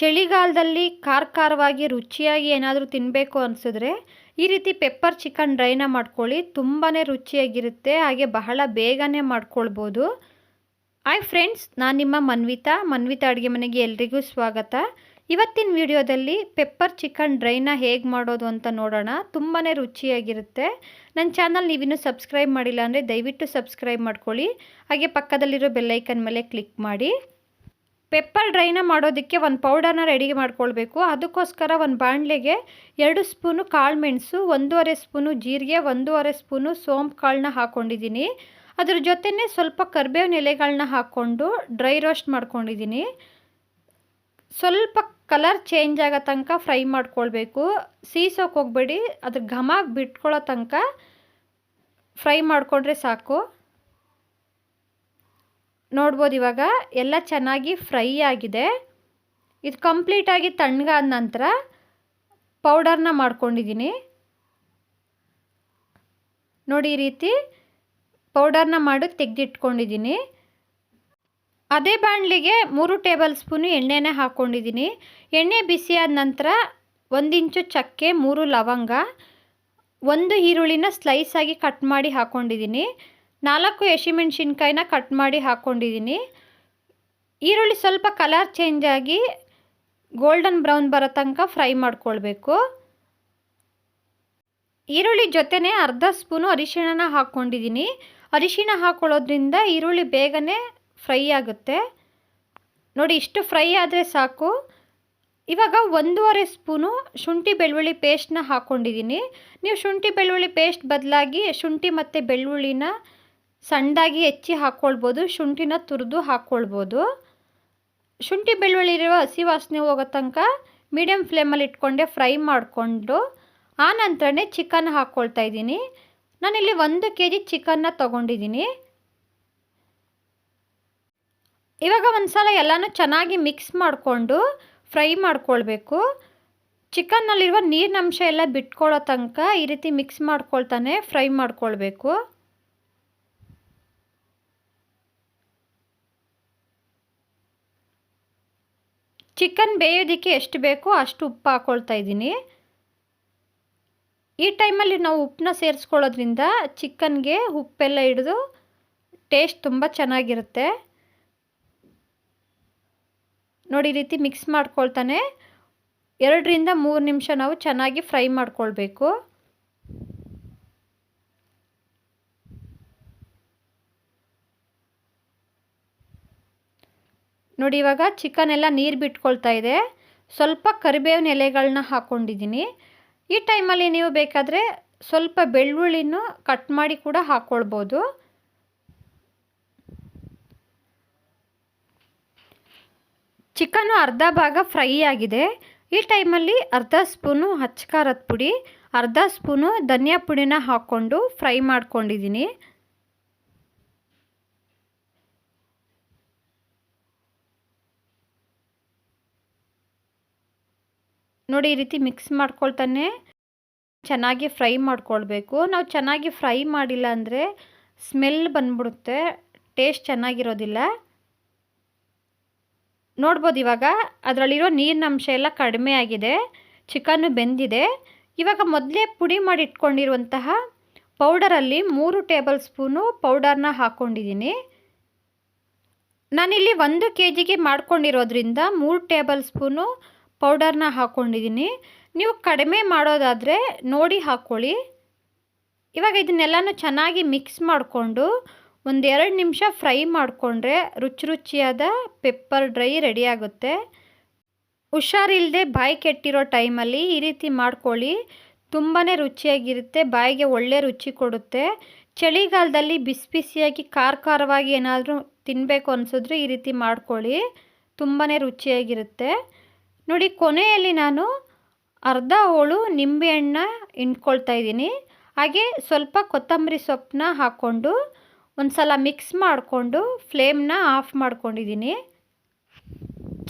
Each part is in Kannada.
ಚಳಿಗಾಲದಲ್ಲಿ ಖಾರವಾಗಿ ರುಚಿಯಾಗಿ ಏನಾದರೂ ತಿನ್ನಬೇಕು ಅನಿಸಿದ್ರೆ ಈ ರೀತಿ ಪೆಪ್ಪರ್ ಚಿಕನ್ ಡ್ರೈನ ಮಾಡ್ಕೊಳ್ಳಿ. ತುಂಬಾ ರುಚಿಯಾಗಿರುತ್ತೆ, ಹಾಗೆ ಬಹಳ ಬೇಗನೆ ಮಾಡ್ಕೊಳ್ಬೋದು. ಹಾಯ್ ಫ್ರೆಂಡ್ಸ್, ನಾನು ನಿಮ್ಮ ಮನ್ವಿತಾ ಅಡುಗೆ ಮನೆಗೆ ಎಲ್ರಿಗೂ ಸ್ವಾಗತ. ಇವತ್ತಿನ ವಿಡಿಯೋದಲ್ಲಿ ಪೆಪ್ಪರ್ ಚಿಕನ್ ಡ್ರೈನ ಹೇಗೆ ಮಾಡೋದು ಅಂತ ನೋಡೋಣ. ತುಂಬಾ ರುಚಿಯಾಗಿರುತ್ತೆ. ನನ್ನ ಚಾನಲ್ ನೀವಿನ್ನೂ ಸಬ್ಸ್ಕ್ರೈಬ್ ಮಾಡಿಲ್ಲ ಅಂದರೆ ದಯವಿಟ್ಟು ಸಬ್ಸ್ಕ್ರೈಬ್ ಮಾಡ್ಕೊಳ್ಳಿ. ಹಾಗೆ ಪಕ್ಕದಲ್ಲಿರೋ ಬೆಲ್ಲೈಕನ್ ಮೇಲೆ ಕ್ಲಿಕ್ ಮಾಡಿ. ಪೆಪ್ಪರ್ ಡ್ರೈನ ಮಾಡೋದಕ್ಕೆ ಒಂದು ಪೌಡರ್ನ ರೆಡಿ ಮಾಡ್ಕೊಳ್ಬೇಕು. ಅದಕ್ಕೋಸ್ಕರ ಒಂದು ಬಾಣಲೆಗೆ 2 ಸ್ಪೂನು ಕಾಳು ಮೆಣಸು, 1.5 ಸ್ಪೂನು ಜೀರಿಗೆ, 1.5 ಸ್ಪೂನು ಸೋಂಪು ಕಾಳನ್ನ ಹಾಕ್ಕೊಂಡಿದ್ದೀನಿ. ಅದ್ರ ಜೊತೆನೇ ಸ್ವಲ್ಪ ಕರಿಬೇವಿನ ಎಲೆಗಳನ್ನ ಹಾಕ್ಕೊಂಡು ಡ್ರೈ ರೋಸ್ಟ್ ಮಾಡ್ಕೊಂಡಿದ್ದೀನಿ. ಸ್ವಲ್ಪ ಕಲರ್ ಚೇಂಜ್ ಆಗೋ ತನಕ ಫ್ರೈ ಮಾಡ್ಕೊಳ್ಬೇಕು. ಸೀಸೋಕೆ ಹೋಗಬೇಡಿ, ಅದ್ರ ಘಮ ಬಿಟ್ಕೊಳ್ಳೋ ತನಕ ಫ್ರೈ ಮಾಡಿಕೊಂಡ್ರೆ ಸಾಕು. ನೋಡ್ಬೋದು, ಇವಾಗ ಎಲ್ಲ ಚೆನ್ನಾಗಿ ಫ್ರೈ ಆಗಿದೆ. ಇದು ಕಂಪ್ಲೀಟಾಗಿ ತಣ್ಣಗಾದ ನಂತರ ಪೌಡರ್ನ ಮಾಡ್ಕೊಂಡಿದ್ದೀನಿ. ನೋಡಿ, ಈ ರೀತಿ ಪೌಡರ್ನ ಮಾಡಿ ತೆಗೆದಿಟ್ಕೊಂಡಿದ್ದೀನಿ. ಅದೇ ಬಾಣಲಿಗೆ 3 ಟೇಬಲ್ ಸ್ಪೂನು ಎಣ್ಣೆನ ಹಾಕ್ಕೊಂಡಿದ್ದೀನಿ. ಎಣ್ಣೆ ಬಿಸಿಯಾದ ನಂತರ 1 ಇಂಚು ಚಕ್ಕೆ, 3 ಲವಂಗ, 1 ಈರುಳ್ಳಿನ ಸ್ಲೈಸ್ ಆಗಿ ಕಟ್ ಮಾಡಿ ಹಾಕ್ಕೊಂಡಿದ್ದೀನಿ. 4 ಹಸಿಮೆಣಸಿನ್ಕಾಯಿನ ಕಟ್ ಮಾಡಿ ಹಾಕ್ಕೊಂಡಿದ್ದೀನಿ. ಈರುಳ್ಳಿ ಸ್ವಲ್ಪ ಕಲರ್ ಚೇಂಜ್ ಆಗಿ ಗೋಲ್ಡನ್ ಬ್ರೌನ್ ಬರೋ ತನಕ ಫ್ರೈ ಮಾಡ್ಕೊಳ್ಬೇಕು. ಈರುಳ್ಳಿ ಜೊತೆನೇ ಅರ್ಧ ಸ್ಪೂನು ಅರಿಶಿಣನ ಹಾಕ್ಕೊಂಡಿದ್ದೀನಿ. ಅರಿಶಿಣ ಹಾಕ್ಕೊಳ್ಳೋದ್ರಿಂದ ಈರುಳ್ಳಿ ಬೇಗನೆ ಫ್ರೈ ಆಗುತ್ತೆ. ನೋಡಿ, ಇಷ್ಟು ಫ್ರೈ ಆದರೆ ಸಾಕು. ಇವಾಗ 1.5 ಸ್ಪೂನು ಶುಂಠಿ ಬೆಳ್ಳುಳ್ಳಿ ಪೇಸ್ಟ್ನ ಹಾಕ್ಕೊಂಡಿದ್ದೀನಿ. ನೀವು ಶುಂಠಿ ಬೆಳ್ಳುಳ್ಳಿ ಪೇಸ್ಟ್ ಬದಲಾಗಿ ಶುಂಠಿ ಮತ್ತು ಬೆಳ್ಳುಳ್ಳಿನ ಸಣ್ಣದಾಗಿ ಹೆಚ್ಚಿ ಹಾಕ್ಕೊಳ್ಬೋದು, ಶುಂಠಿನ ತುರಿದು ಹಾಕ್ಕೊಳ್ಬೋದು. ಶುಂಠಿ ಬೆಳ್ಳುಳ್ಳಿ ಇರುವ ಹಸಿ ವಾಸನೆ ಹೋಗೋ ತನಕ ಮೀಡಿಯಮ್ ಫ್ಲೇಮಲ್ಲಿ ಇಟ್ಕೊಂಡೆ ಫ್ರೈ ಮಾಡಿಕೊಂಡು ಆ ನಂತರನೇ ಚಿಕನ್ ಹಾಕ್ಕೊಳ್ತಾ ಇದ್ದೀನಿ. ನಾನಿಲ್ಲಿ 1 kg ಚಿಕನ್ನ ತೊಗೊಂಡಿದ್ದೀನಿ. ಇವಾಗ ಒಂದು ಸಲ ಎಲ್ಲನೂ ಚೆನ್ನಾಗಿ ಮಿಕ್ಸ್ ಮಾಡಿಕೊಂಡು ಫ್ರೈ ಮಾಡ್ಕೊಳ್ಬೇಕು. ಚಿಕನ್ನಲ್ಲಿರುವ ನೀರಿನಂಶ ಎಲ್ಲ ಬಿಟ್ಕೊಳ್ಳೋ ತನಕ ಈ ರೀತಿ ಮಿಕ್ಸ್ ಮಾಡ್ಕೊಳ್ತಾನೆ ಫ್ರೈ ಮಾಡ್ಕೊಳ್ಬೇಕು. ಚಿಕನ್ ಬೇಯೋದಕ್ಕೆ ಎಷ್ಟು ಬೇಕೋ ಅಷ್ಟು ಉಪ್ಪು ಹಾಕ್ಕೊಳ್ತಾ ಇದ್ದೀನಿ. ಈ ಟೈಮಲ್ಲಿ ನಾವು ಉಪ್ಪನ್ನ ಸೇರಿಸ್ಕೊಳ್ಳೋದ್ರಿಂದ ಚಿಕನ್ಗೆ ಉಪ್ಪೆಲ್ಲ ಹಿಡಿದು ಟೇಸ್ಟ್ ತುಂಬ ಚೆನ್ನಾಗಿರುತ್ತೆ. ನೋಡಿ, ಈ ರೀತಿ ಮಿಕ್ಸ್ ಮಾಡ್ಕೊಳ್ತಾನೆ 2 ರಿಂದ 3 ನಿಮಿಷ ನಾವು ಚೆನ್ನಾಗಿ ಫ್ರೈ ಮಾಡ್ಕೊಳ್ಬೇಕು. ನೋಡಿ, ಇವಾಗ ಚಿಕನ್ ಎಲ್ಲ ನೀರು ಬಿಟ್ಕೊಳ್ತಾ ಇದೆ. ಸ್ವಲ್ಪ ಕರಿಬೇವಿನ ಎಲೆಗಳನ್ನ ಹಾಕ್ಕೊಂಡಿದ್ದೀನಿ. ಈ ಟೈಮಲ್ಲಿ ನೀವು ಬೇಕಾದರೆ ಸ್ವಲ್ಪ ಬೆಳ್ಳುಳ್ಳಿನೂ ಕಟ್ ಮಾಡಿ ಕೂಡ ಹಾಕ್ಕೊಳ್ಬೋದು. ಚಿಕನ್ನು ಅರ್ಧ ಭಾಗ ಫ್ರೈ ಆಗಿದೆ. ಈ ಟೈಮಲ್ಲಿ ಅರ್ಧ ಸ್ಪೂನು ಅಚ್ಚ ಖಾರದ ಪುಡಿ, ಅರ್ಧ ಸ್ಪೂನು ಧನಿಯಾ ಪುಡಿನ ಹಾಕ್ಕೊಂಡು ಫ್ರೈ ಮಾಡ್ಕೊಂಡಿದ್ದೀನಿ. ನೋಡಿ, ಈ ರೀತಿ ಮಿಕ್ಸ್ ಮಾಡ್ಕೊಳ್ತಾನೆ ಚೆನ್ನಾಗಿ ಫ್ರೈ ಮಾಡ್ಕೊಳ್ಬೇಕು. ನಾವು ಚೆನ್ನಾಗಿ ಫ್ರೈ ಮಾಡಿಲ್ಲ ಅಂದರೆ ಸ್ಮೆಲ್ ಬಂದ್ಬಿಡುತ್ತೆ, ಟೇಸ್ಟ್ ಚೆನ್ನಾಗಿರೋದಿಲ್ಲ. ನೋಡ್ಬೋದು, ಇವಾಗ ಅದರಲ್ಲಿರೋ ನೀರಿನ ಅಂಶ ಎಲ್ಲ ಕಡಿಮೆ ಆಗಿದೆ, ಚಿಕನ್ನು ಬೆಂದಿದೆ. ಇವಾಗ ಮೊದಲೇ ಪುಡಿ ಮಾಡಿ ಇಟ್ಕೊಂಡಿರುವಂತಹ ಪೌಡರಲ್ಲಿ 3 ಟೇಬಲ್ ಸ್ಪೂನು ಪೌಡರ್ನ ಹಾಕ್ಕೊಂಡಿದ್ದೀನಿ. ನಾನಿಲ್ಲಿ 1 kgಗೆ ಮಾಡ್ಕೊಂಡಿರೋದ್ರಿಂದ 3 ಟೇಬಲ್ ಸ್ಪೂನು ಪೌಡರ್ನ ಹಾಕ್ಕೊಂಡಿದ್ದೀನಿ. ನೀವು ಕಡಿಮೆ ಮಾಡೋದಾದರೆ ನೋಡಿ ಹಾಕ್ಕೊಳ್ಳಿ. ಇವಾಗ ಇದನ್ನೆಲ್ಲನೂ ಚೆನ್ನಾಗಿ ಮಿಕ್ಸ್ ಮಾಡಿಕೊಂಡು 1-2 ನಿಮಿಷ ಫ್ರೈ ಮಾಡಿಕೊಂಡ್ರೆ ರುಚಿಯಾದ ಪೆಪ್ಪರ್ ಡ್ರೈ ರೆಡಿ ಆಗುತ್ತೆ. ಹುಷಾರಿಲ್ಲದೆ ಬಾಯಿ ಕೆಟ್ಟಿರೋ ಟೈಮಲ್ಲಿ ಈ ರೀತಿ ಮಾಡ್ಕೊಳ್ಳಿ, ತುಂಬಾ ರುಚಿಯಾಗಿರುತ್ತೆ, ಬಾಯಿಗೆ ಒಳ್ಳೆ ರುಚಿ ಕೊಡುತ್ತೆ. ಚಳಿಗಾಲದಲ್ಲಿ ಬಿಸಿ ಬಿಸಿಯಾಗಿ ಖಾರವಾಗಿ ಏನಾದರೂ ತಿನ್ನಬೇಕು ಅನಿಸಿದ್ರೆ ಈ ರೀತಿ ಮಾಡ್ಕೊಳ್ಳಿ, ತುಂಬಾ ರುಚಿಯಾಗಿರುತ್ತೆ. ನೋಡಿ, ಕೊನೆಯಲ್ಲಿ ನಾನು ಅರ್ಧ ಹೋಳು ನಿಂಬೆಹಣ್ಣ ಹಿಂಡ್ಕೊಳ್ತಾ ಇದ್ದೀನಿ. ಹಾಗೆ ಸ್ವಲ್ಪ ಕೊತ್ತಂಬರಿ ಸೊಪ್ಪನ್ನ ಹಾಕ್ಕೊಂಡು ಒಂದು ಸಲ ಮಿಕ್ಸ್ ಮಾಡಿಕೊಂಡು ಫ್ಲೇಮ್ನ ಆಫ್ ಮಾಡ್ಕೊಂಡಿದ್ದೀನಿ.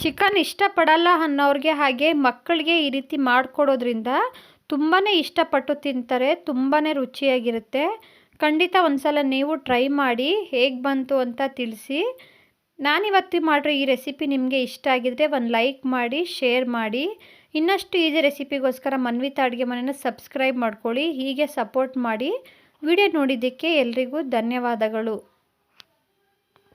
ಚಿಕನ್ ಇಷ್ಟಪಡಲ್ಲ ಅನ್ನೋರಿಗೆ ಹಾಗೆ ಮಕ್ಕಳಿಗೆ ಈ ರೀತಿ ಮಾಡಿಕೊಡೋದ್ರಿಂದ ತುಂಬಾ ಇಷ್ಟಪಟ್ಟು ತಿಂತಾರೆ, ತುಂಬಾ ರುಚಿಯಾಗಿರುತ್ತೆ. ಖಂಡಿತ ಒಂದು ಸಲ ನೀವು ಟ್ರೈ ಮಾಡಿ ಹೇಗೆ ಬಂತು ಅಂತ ತಿಳಿಸಿ. ನಾನಿವತ್ತು ಮಾಡಿರೋ ಈ ರೆಸಿಪಿ ನಿಮಗೆ ಇಷ್ಟ ಆಗಿದ್ರೆ ಒಂದು ಲೈಕ್ ಮಾಡಿ, ಶೇರ್ ಮಾಡಿ. ಇನ್ನಷ್ಟು ಈಸಿ ರೆಸಿಪಿಗೋಸ್ಕರ ಮನ್ವಿತಾ ಅಡುಗೆ ಮನೆನ ಸಬ್ಸ್ಕ್ರೈಬ್ ಮಾಡ್ಕೊಳ್ಳಿ. ಹೀಗೆ ಸಪೋರ್ಟ್ ಮಾಡಿ. ವಿಡಿಯೋ ನೋಡಿದ್ದಕ್ಕೆ ಎಲ್ರಿಗೂ ಧನ್ಯವಾದಗಳು.